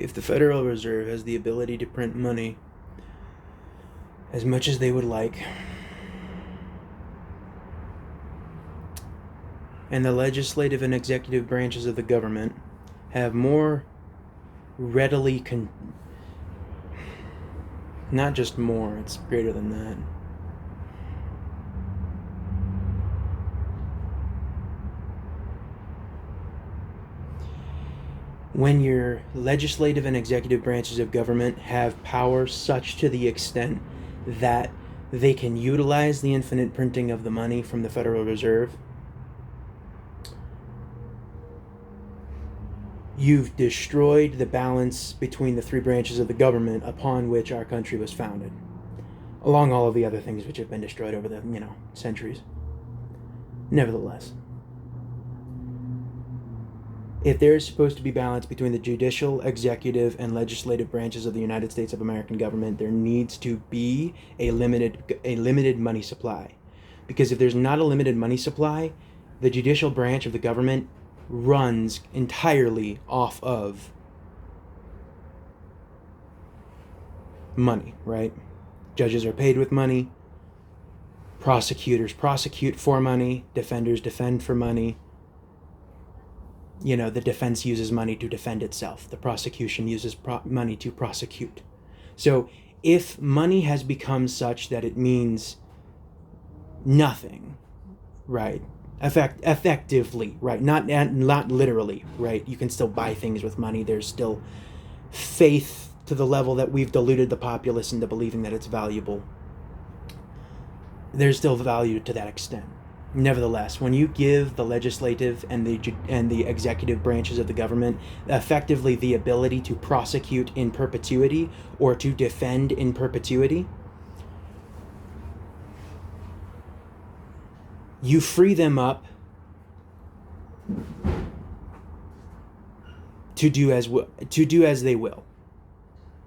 If the Federal Reserve has the ability to print money as much as they would like, and the legislative and executive branches of the government have more readily not just more, it's greater than that. When your legislative and executive branches of government have power such to the extent that they can utilize the infinite printing of the money from the Federal Reserve, you've destroyed the balance between the three branches of the government upon which our country was founded, along all of the other things which have been destroyed over the, centuries. Nevertheless, if there is supposed to be balance between the judicial, executive, and legislative branches of the United States of American government, there needs to be a limited money supply. Because if there's not a limited money supply, the judicial branch of the government runs entirely off of money, right? Judges are paid with money. Prosecutors prosecute for money. Defenders defend for money. The defense uses money to defend itself. The prosecution uses money to prosecute. So if money has become such that it means nothing, right? Effectively, right? Not literally, right? You can still buy things with money. There's still faith to the level that we've deluded the populace into believing that it's valuable. There's still value to that extent. Nevertheless, when you give the legislative and the executive branches of the government effectively the ability to prosecute in perpetuity or to defend in perpetuity, you free them up to do as they will.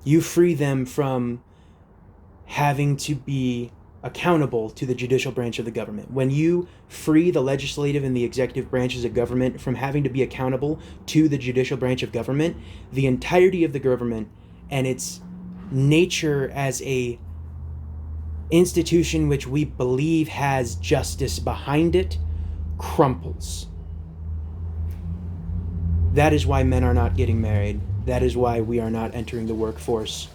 You free them from having to be accountable to the judicial branch of the government. When you free the legislative and the executive branches of government from having to be accountable to the judicial branch of government, the entirety of the government and its nature as a institution which we believe has justice behind it crumples. That is why men are not getting married. That is why we are not entering the workforce.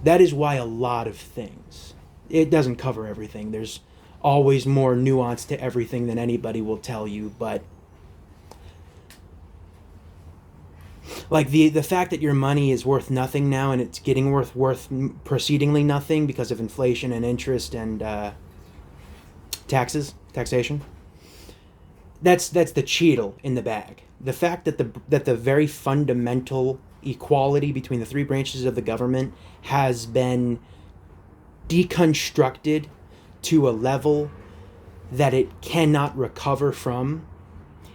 That is why a lot of things. It doesn't cover everything. There's always more nuance to everything than anybody will tell you, but like the fact that your money is worth nothing now and it's getting worth proceedingly nothing because of inflation and interest and taxation. That's the Cheetle in the bag. The fact that the very fundamental equality between the three branches of the government has been deconstructed to a level that it cannot recover from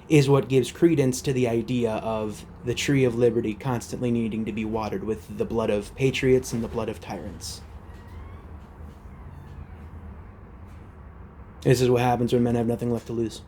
is what gives credence to the idea of the tree of liberty constantly needing to be watered with the blood of patriots and the blood of tyrants. This is what happens when men have nothing left to lose.